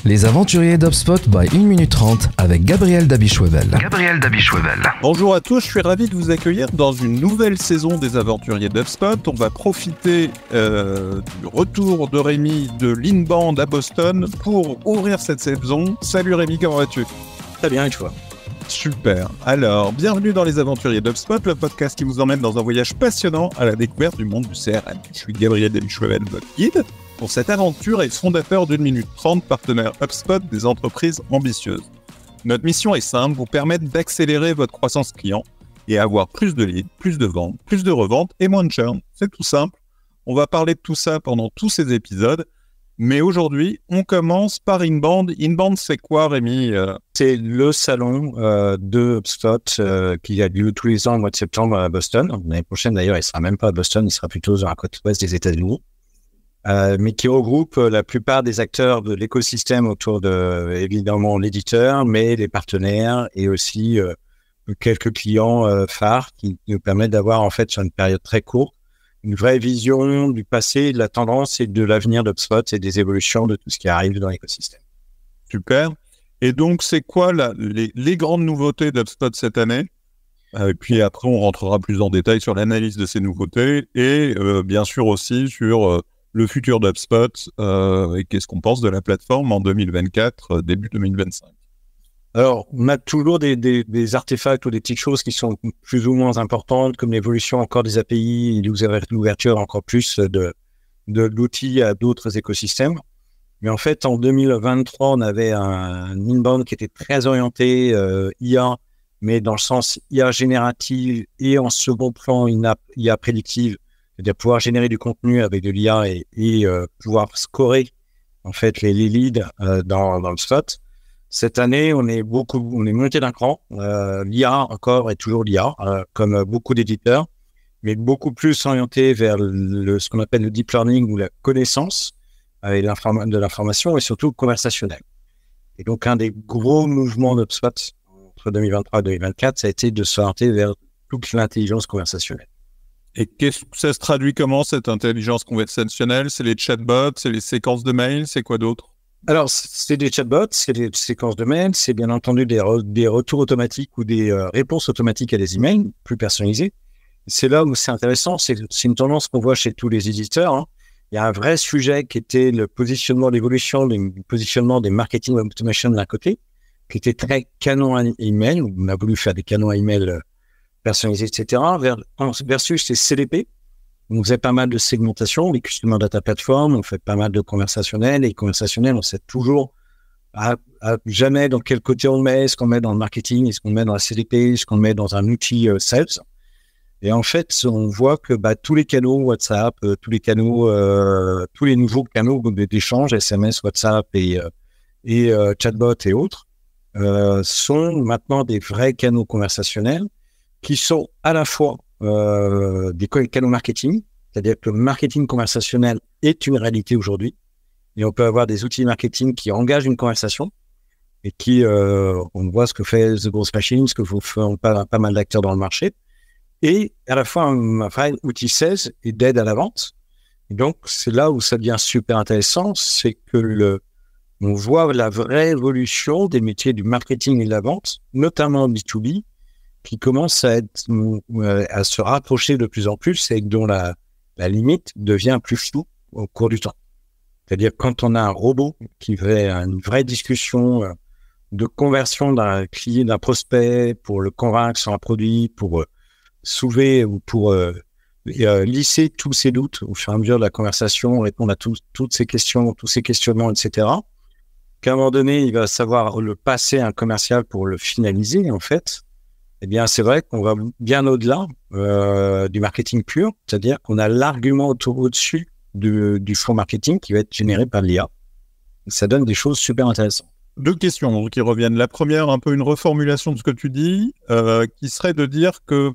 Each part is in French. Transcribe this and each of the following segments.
Les aventuriers d'HubSpot by 1 minute 30 avec Gabriel Dabichouevel. Bonjour à tous, je suis ravi de vous accueillir dans une nouvelle saison des aventuriers d'HubSpot. On va profiter du retour de Rémi de l'Inbound à Boston pour ouvrir cette saison. Salut Rémi, comment vas-tu ? Très bien, et toi ? Super. Alors, bienvenue dans les aventuriers d'HubSpot, le podcast qui vous emmène dans un voyage passionnant à la découverte du monde du CRM. Je suis Gabriel Dabichouevel, votre guide pour cette aventure et fondateur d'1 minute 30, partenaire HubSpot des entreprises ambitieuses. Notre mission est simple, vous permettre d'accélérer votre croissance client et avoir plus de leads, plus de ventes, plus de reventes et moins de churn. C'est tout simple. On va parler de tout ça pendant tous ces épisodes. Mais aujourd'hui, on commence par Inbound. Inbound, c'est quoi, Rémi ? C'est le salon de HubSpot qui a lieu tous les ans au mois de septembre à Boston. L'année prochaine, d'ailleurs, il ne sera même pas à Boston, il sera plutôt sur la côte ouest des États-Unis. Mais qui regroupe la plupart des acteurs de l'écosystème autour de, évidemment, l'éditeur, mais les partenaires et aussi quelques clients phares qui nous permettent d'avoir, en fait, sur une période très courte, une vraie vision du passé, de la tendance et de l'avenir d'HubSpot et des évolutions de tout ce qui arrive dans l'écosystème. Super. Et donc, c'est quoi les grandes nouveautés d'HubSpot cette année ? Et puis après, on rentrera plus en détail sur l'analyse de ces nouveautés et bien sûr aussi sur le futur d'HubSpot et qu'est-ce qu'on pense de la plateforme en 2024, début 2025. Alors, on a toujours des artefacts ou des petites choses qui sont plus ou moins importantes, comme l'évolution encore des API et l'ouverture encore plus de l'outil à d'autres écosystèmes. Mais en fait, en 2023, on avait un inbound qui était très orienté IA, mais dans le sens IA générative et en second plan IA prédictive, c'est-à-dire pouvoir générer du contenu avec de l'IA et pouvoir scorer en fait les leads dans le spot. Cette année, on est monté d'un cran. L'IA encore est toujours l'IA, comme beaucoup d'éditeurs, mais beaucoup plus orienté vers ce qu'on appelle le deep learning ou la connaissance et de l'information et surtout conversationnel. Et donc, un des gros mouvements d'HubSpot entre 2023 et 2024, ça a été de s'orienter vers toute l'intelligence conversationnelle. Et ça se traduit comment, cette intelligence conversationnelle ? C'est les chatbots, c'est les séquences de mails, c'est quoi d'autre ? Alors, c'est des chatbots, c'est des séquences de mails, c'est bien entendu des retours automatiques ou des réponses automatiques à des emails plus personnalisés. C'est là où c'est intéressant, c'est une tendance qu'on voit chez tous les éditeurs. Hein. Il y a un vrai sujet qui était le positionnement, l'évolution du positionnement des marketing automation d'un côté, qui était très canon à email. On a voulu faire des canons à email personnalisés, etc. Versus les CDP. On faisait pas mal de segmentation, les Customer Data Platform, on fait pas mal de conversationnel. Et conversationnel, on sait toujours à jamais dans quel côté on le met. Est-ce qu'on le met dans le marketing, est-ce qu'on le met dans la CDP, est-ce qu'on le met dans un outil sales. Et en fait, on voit que tous les canaux WhatsApp, tous les nouveaux canaux d'échange, SMS, WhatsApp et chatbot et autres, sont maintenant des vrais canaux conversationnels qui sont à la fois des canaux marketing, c'est-à-dire que le marketing conversationnel est une réalité aujourd'hui. Et on peut avoir des outils marketing qui engagent une conversation et qui, on voit ce que fait The Growth Machine, ce que font pas mal d'acteurs dans le marché. Et à la fois un vrai outil sales et d'aide à la vente. Et donc, c'est là où ça devient super intéressant, c'est que on voit la vraie évolution des métiers du marketing et de la vente, notamment B2B, qui commence à se rapprocher de plus en plus et dont la limite devient plus floue au cours du temps. C'est-à-dire quand on a un robot qui fait une vraie discussion de conversion d'un client, d'un prospect pour le convaincre sur un produit, pour soulever ou pour lisser tous ses doutes au fur et à mesure de la conversation, répondre à toutes ces questions, tous ces questionnements, etc. Qu'à un moment donné, il va savoir le passer à un commercial pour le finaliser, en fait. Eh bien, c'est vrai qu'on va bien au-delà du marketing pur, c'est-à-dire qu'on a l'argument au-dessus du fonds marketing qui va être généré par l'IA. Ça donne des choses super intéressantes. Deux questions qui reviennent. La première, un peu une reformulation de ce que tu dis, qui serait de dire que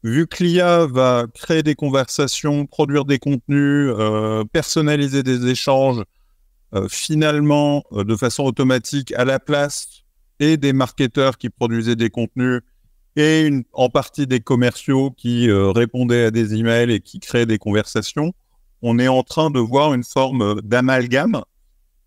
vu que l'IA va créer des conversations, produire des contenus, personnaliser des échanges, finalement, de façon automatique à la place et des marketeurs qui produisaient des contenus et en partie des commerciaux qui répondaient à des emails et qui créaient des conversations, on est en train de voir une forme d'amalgame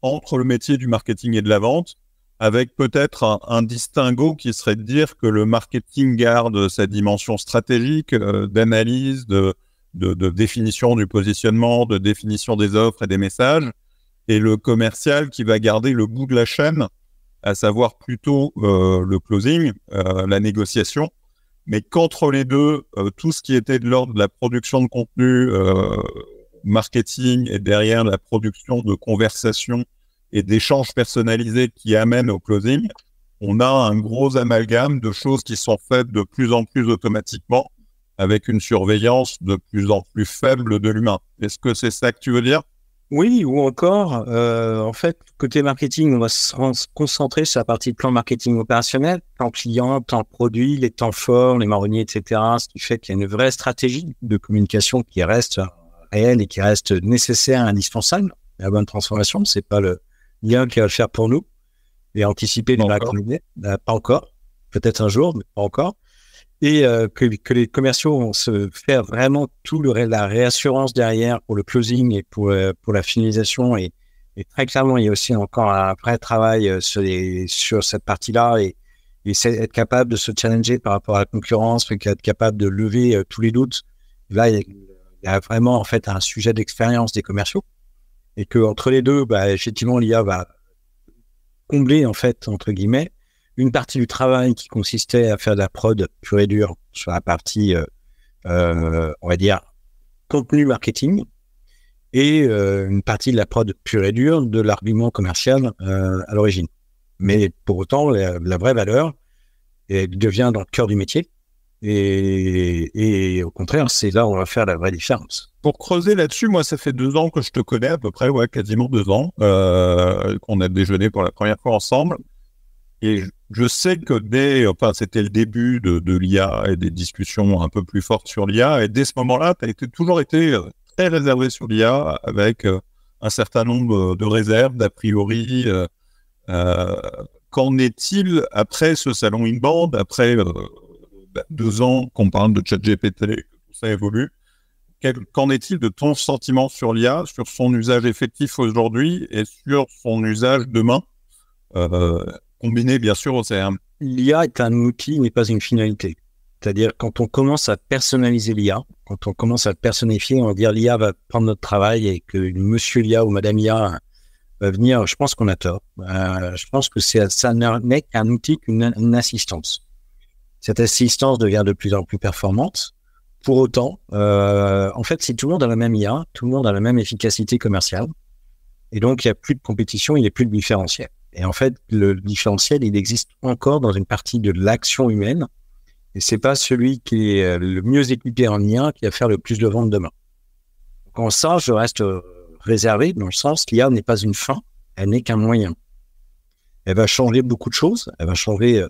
entre le métier du marketing et de la vente, avec peut-être un distinguo qui serait de dire que le marketing garde sa dimension stratégique, d'analyse, de définition du positionnement, de définition des offres et des messages, et le commercial qui va garder le bout de la chaîne, à savoir plutôt le closing, la négociation, mais qu'entre les deux, tout ce qui était de l'ordre de la production de contenu, marketing, et derrière la production de conversations et d'échanges personnalisés qui amènent au closing, on a un gros amalgame de choses qui sont faites de plus en plus automatiquement, avec une surveillance de plus en plus faible de l'humain. Est-ce que c'est ça que tu veux dire ? Oui, ou encore, en fait, côté marketing, on va se concentrer sur la partie plan marketing opérationnel, temps client, temps produit, les temps forts, les marronniers, etc. Ce qui fait qu'il y a une vraie stratégie de communication qui reste réelle et qui reste nécessaire, indispensable. La bonne transformation, c'est pas l'IA qui va le faire pour nous et anticiper les vagues. Pas encore, peut-être un jour, mais pas encore. Et que les commerciaux vont se faire vraiment la réassurance derrière pour le closing et pour la finalisation. Et très clairement, il y a aussi encore un vrai travail sur cette partie-là et être capable de se challenger par rapport à la concurrence, être capable de lever tous les doutes. Là, il y a vraiment en fait un sujet d'expérience des commerciaux et que entre les deux, effectivement, l'IA va combler en fait entre guillemets une partie du travail qui consistait à faire de la prod pure et dure sur la partie, on va dire, contenu marketing et une partie de la prod pure et dure de l'argument commercial à l'origine. Mais pour autant, la vraie valeur elle devient dans le cœur du métier et au contraire, c'est là où on va faire la vraie différence. Pour creuser là-dessus, moi, ça fait 2 ans que je te connais à peu près, quasiment 2 ans, qu'on a déjeuné pour la première fois ensemble. Et je sais que c'était le début de l'IA et des discussions un peu plus fortes sur l'IA. Et dès ce moment-là, tu as toujours été très réservé sur l'IA avec un certain nombre de réserves, d'a priori. Qu'en est-il après ce salon InBound, après 2 ans qu'on parle de ChatGPT, que tout ça évolue? Qu'en est-il de ton sentiment sur l'IA, sur son usage effectif aujourd'hui et sur son usage demain combiné bien sûr au CRM. L'IA est un outil, mais pas une finalité. C'est-à-dire quand on commence à personnaliser l'IA, quand on commence à le personnifier, on va dire l'IA va prendre notre travail et que monsieur l'IA ou madame IA va venir, je pense qu'on a tort. Je pense que ça n'est qu'un outil, une assistance. Cette assistance devient de plus en plus performante. Pour autant, en fait, si tout le monde a la même IA, tout le monde a la même efficacité commerciale, et donc il n'y a plus de compétition, il n'y a plus de différentiel. Et en fait, le différentiel, il existe encore dans une partie de l'action humaine. Et c'est pas celui qui est le mieux équipé en IA qui va faire le plus de ventes demain. Donc en ça, je reste réservé dans le sens qu'IA n'est pas une fin, elle n'est qu'un moyen. Elle va changer beaucoup de choses. Elle va changer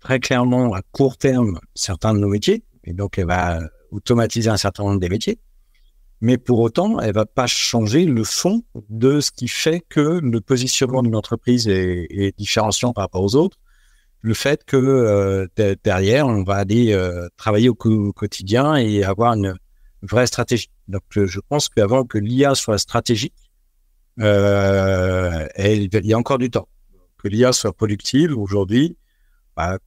très clairement à court terme certains de nos métiers. Et donc, elle va automatiser un certain nombre des métiers. Mais pour autant, elle va pas changer le fond de ce qui fait que le positionnement d'une entreprise est différenciant par rapport aux autres. Le fait que derrière, on va aller travailler au quotidien et avoir une vraie stratégie. Donc, je pense qu'avant que l'IA soit stratégique, il y a encore du temps. Que l'IA soit productive aujourd'hui,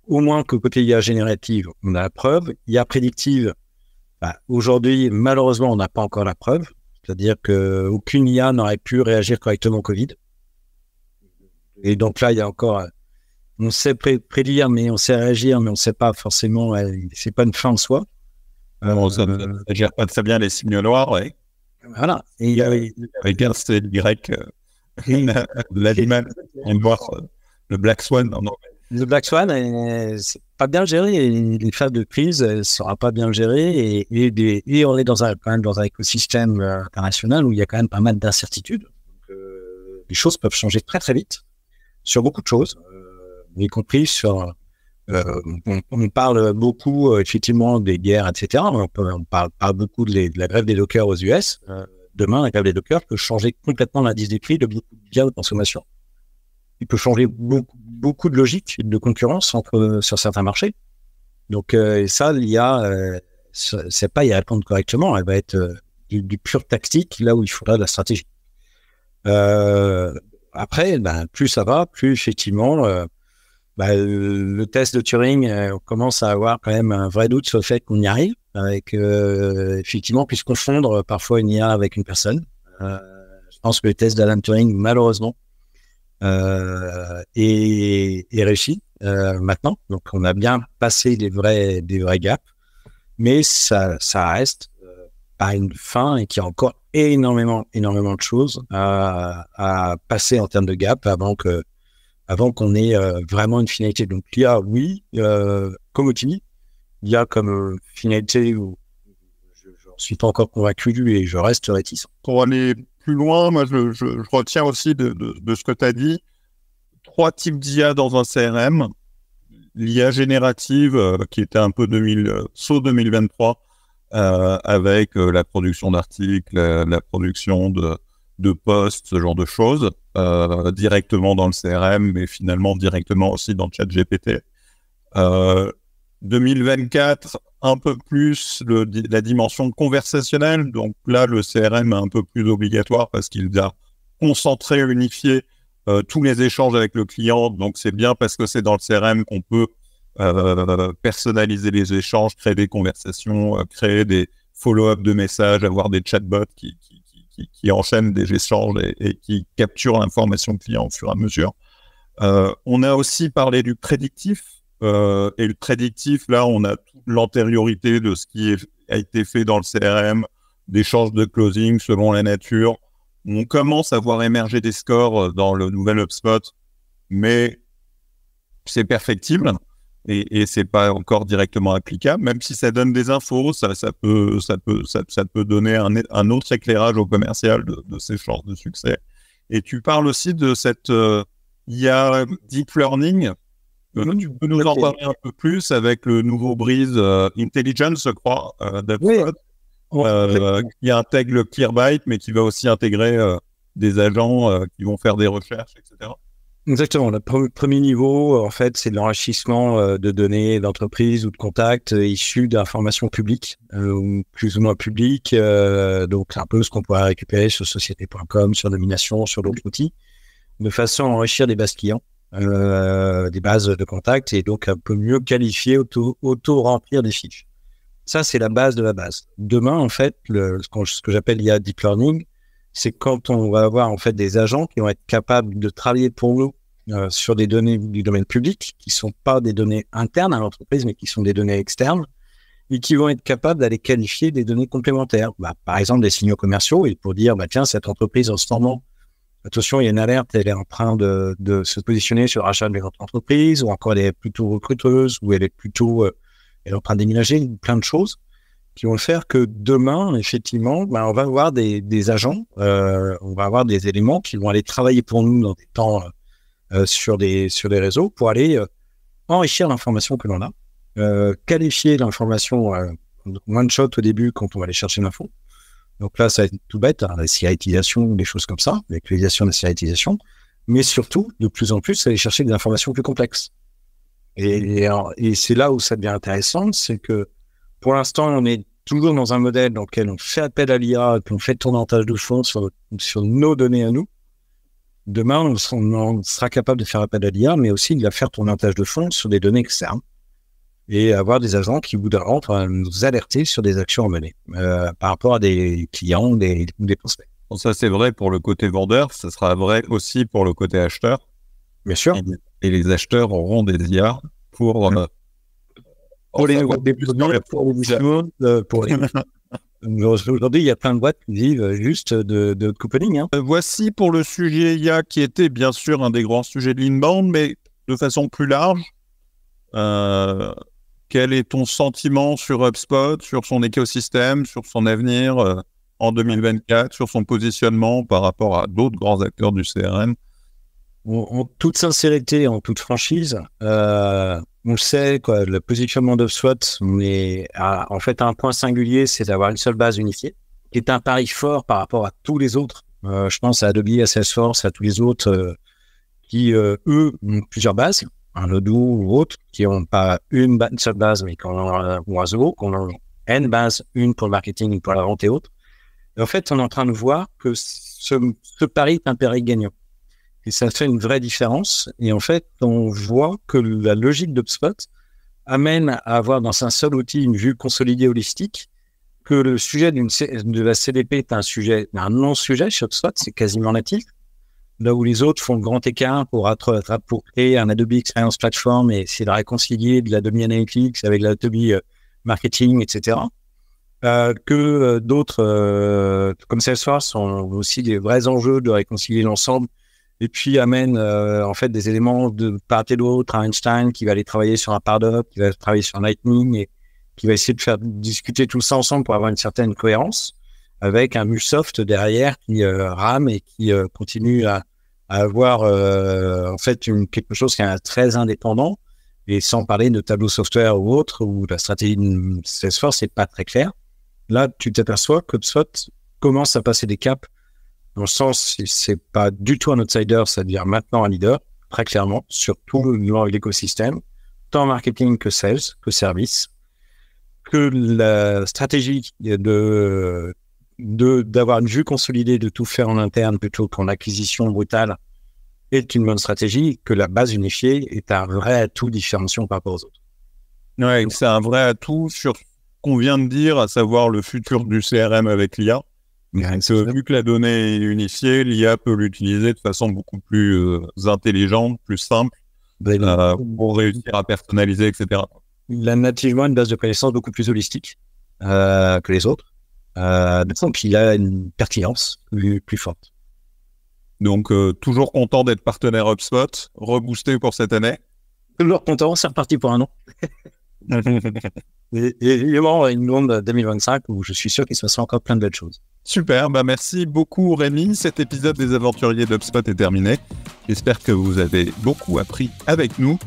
au moins que côté IA générative, on a la preuve. IA prédictive, aujourd'hui, malheureusement, on n'a pas encore la preuve. C'est-à-dire qu'aucune IA n'aurait pu réagir correctement au Covid. Et donc là, il y a encore... on sait prédire, mais on sait réagir, mais on ne sait pas forcément... c'est pas une fin en soi. Ça ne gère pas très bien les signes noirs, ouais. Voilà. Et regarde, c'est direct. L'animal, on voit le Black Swan. Non. Le Black Swan, c'est pas bien géré. Et les phases de crise, ne sera pas bien géré. Et on est quand même dans un écosystème international où il y a quand même pas mal d'incertitudes. Donc, les choses peuvent changer très très vite sur beaucoup de choses, y compris sur... on parle beaucoup effectivement des guerres, etc. On parle beaucoup de la grève des dockers aux US. Demain, la grève des dockers peut changer complètement l'indice des prix de beaucoup de biens de consommation. Il peut changer beaucoup de logique de concurrence sur certains marchés. Donc ça, l'IA, c'est pas y répondre correctement. Elle va être du pur tactique là où il faudra de la stratégie. À après, plus ça va, plus effectivement, le test de Turing, on commence à avoir quand même un vrai doute sur le fait qu'on y arrive, avec effectivement, puisse confondre parfois une IA avec une personne. Je pense que le test d'Alan Turing, malheureusement, est réussi maintenant. Donc, on a bien passé des vrais gaps, mais ça reste pas une fin et qu'il y a encore énormément de choses à passer en termes de gap avant qu'on ait vraiment une finalité. Donc, l'IA, oui, comme Otini, l'IA comme finalité où je n'en suis pas encore convaincu et je reste réticent. Pour aller plus loin, moi, je retiens aussi de ce que tu as dit, 3 types d'IA dans un CRM. L'IA générative, qui était un peu saut 2023, avec la production d'articles, la production de posts, ce genre de choses, directement dans le CRM, mais finalement directement aussi dans le chat GPT. 2024, un peu plus la dimension conversationnelle. Donc là, le CRM est un peu plus obligatoire parce qu'il va concentrer, unifier tous les échanges avec le client. Donc c'est bien parce que c'est dans le CRM qu'on peut personnaliser les échanges, créer des conversations, créer des follow-up de messages, avoir des chatbots qui enchaînent des échanges et qui capturent l'information client au fur et à mesure. On a aussi parlé du prédictif. Et le prédictif, là, on a toute l'antériorité de ce qui a été fait dans le CRM, d'échanges de closing selon la nature. On commence à voir émerger des scores dans le nouvel HubSpot, mais c'est perfectible et c'est pas encore directement applicable. Même si ça donne des infos, ça peut donner un autre éclairage au commercial de ces chances de succès. Et tu parles aussi de cette IA deep learning. Tu peux nous en parler un peu plus avec le nouveau Breeze Intelligence, je crois, d'HubSpot, qui intègre le Clearbyte, mais qui va aussi intégrer des agents qui vont faire des recherches, etc. Exactement. Le premier niveau, en fait, c'est de l'enrichissement de données d'entreprise ou de contacts issus d'informations publiques, ou plus ou moins publiques. Donc, c'est un peu ce qu'on pourrait récupérer sur société.com, sur Nomination, sur d'autres outils, de façon à enrichir des bases clients. Des bases de contacts et donc un peu mieux qualifier, auto-remplir des fiches. Ça, c'est la base de la base. Demain, en fait, ce que j'appelle l'IA Deep Learning, c'est quand on va avoir en fait des agents qui vont être capables de travailler pour nous sur des données du domaine public, qui ne sont pas des données internes à l'entreprise, mais qui sont des données externes, et qui vont être capables d'aller qualifier des données complémentaires. Par exemple, des signaux commerciaux, et pour dire, tiens, cette entreprise en ce moment, attention, il y a une alerte, elle est en train de se positionner sur l'achat de notre entreprise, ou encore elle est plutôt recruteuse, ou elle est plutôt elle est en train de déménager, plein de choses qui vont faire que demain, effectivement, on va avoir des agents, on va avoir des éléments qui vont aller travailler pour nous dans des temps sur des réseaux pour aller enrichir l'information que l'on a, qualifier l'information one shot au début quand on va aller chercher l'info. Donc là, ça va être tout bête, la CI-tisation, des choses comme ça, l'actualisation de la CI-tisation, mais surtout, de plus en plus, aller chercher des informations plus complexes. Et c'est là où ça devient intéressant, c'est que pour l'instant, on est toujours dans un modèle dans lequel on fait appel à l'IA et puis on fait tourner en tâche de fond sur nos données à nous. Demain, on sera capable de faire appel à l'IA, mais aussi de la faire tourner en tâche de fond sur des données externes. Et avoir des agents qui, au bout d'un moment, vont nous alerter sur des actions à mener par rapport à des clients ou des prospects. Bon, ça, c'est vrai pour le côté vendeur, ça sera vrai aussi pour le côté acheteur. Bien sûr. Et les acheteurs auront des IA pour les Aujourd'hui, il y a plein de boîtes qui vivent juste de couponing. Voici pour le sujet IA qui était bien sûr un des grands sujets de l'inbound, mais de façon plus large. Quel est ton sentiment sur HubSpot, sur son écosystème, sur son avenir en 2024, sur son positionnement par rapport à d'autres grands acteurs du CRM? En toute sincérité, en toute franchise, on le sait, le positionnement d'HubSpot, on est en fait à un point singulier, c'est d'avoir une seule base unifiée, qui est un pari fort par rapport à tous les autres. Je pense à Adobe, à Salesforce, à tous les autres qui, eux, ont plusieurs bases. Un Odoo ou autre, qui n'ont pas une seule base, mais qui ont un Zoho, qui ont N bases, une pour le marketing, une pour la vente et autres. Et en fait, on est en train de voir que ce pari est un pari gagnant. Et ça fait une vraie différence. Et en fait, on voit que la logique d'HubSpot amène à avoir dans un seul outil une vue consolidée holistique, que le sujet de la CDP est un non-sujet chez HubSpot, c'est quasiment natif. Là où les autres font le grand écart pour créer un Adobe Experience Platform et essayer de réconcilier de l'Adobe Analytics avec l'Adobe Marketing, etc. Que d'autres, comme Salesforce, ont aussi des vrais enjeux de réconcilier l'ensemble et puis amènent en fait des éléments de part et d'autre à Einstein qui va aller travailler sur un Pardot, qui va travailler sur Lightning et qui va essayer de faire discuter tout ça ensemble pour avoir une certaine cohérence avec un MuleSoft derrière qui rame et qui continue à avoir en fait quelque chose qui est très indépendant, et sans parler de Tableau Software ou autre où la stratégie de Salesforce n'est pas très claire. Là, tu t'aperçois que HubSpot commence à passer des caps, dans le sens, c'est pas du tout un outsider, ça devient maintenant un leader, très clairement, sur tout l'écosystème, tant marketing que sales, que service, que la stratégie d'avoir une vue consolidée, de tout faire en interne plutôt qu'en acquisition brutale est une bonne stratégie, que la base unifiée est un vrai atout différenciant par rapport aux autres. Ouais, c'est un vrai atout sur ce qu'on vient de dire, à savoir le futur du CRM avec l'IA. Vu que la donnée est unifiée, l'IA peut l'utiliser de façon beaucoup plus intelligente, plus simple, pour réussir à personnaliser, etc. Il a nativement une base de connaissances beaucoup plus holistique que les autres. Donc, il a une pertinence plus forte. Donc, toujours content d'être partenaire HubSpot, reboosté pour cette année. Toujours content, c'est reparti pour un an. Et évidemment, une monde 2025 où je suis sûr qu'il se passera encore plein de belles choses. Super, merci beaucoup Rémi. Cet épisode des aventuriers d'HubSpot est terminé. J'espère que vous avez beaucoup appris avec nous.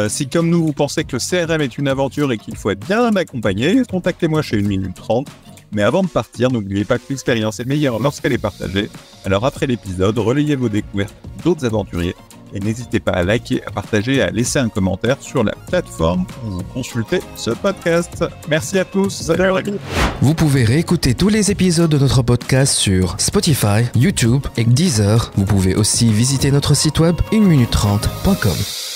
Si comme nous, vous pensez que le CRM est une aventure et qu'il faut être bien accompagné, contactez-moi chez 1 minute 30. Mais avant de partir, n'oubliez pas que l'expérience est meilleure lorsqu'elle est partagée. Alors après l'épisode, relayez vos découvertes d'autres aventuriers et n'hésitez pas à liker, à partager et à laisser un commentaire sur la plateforme où vous consultez ce podcast. Merci à tous. Salut. Vous pouvez réécouter tous les épisodes de notre podcast sur Spotify, YouTube et Deezer. Vous pouvez aussi visiter notre site web 1minute30.com.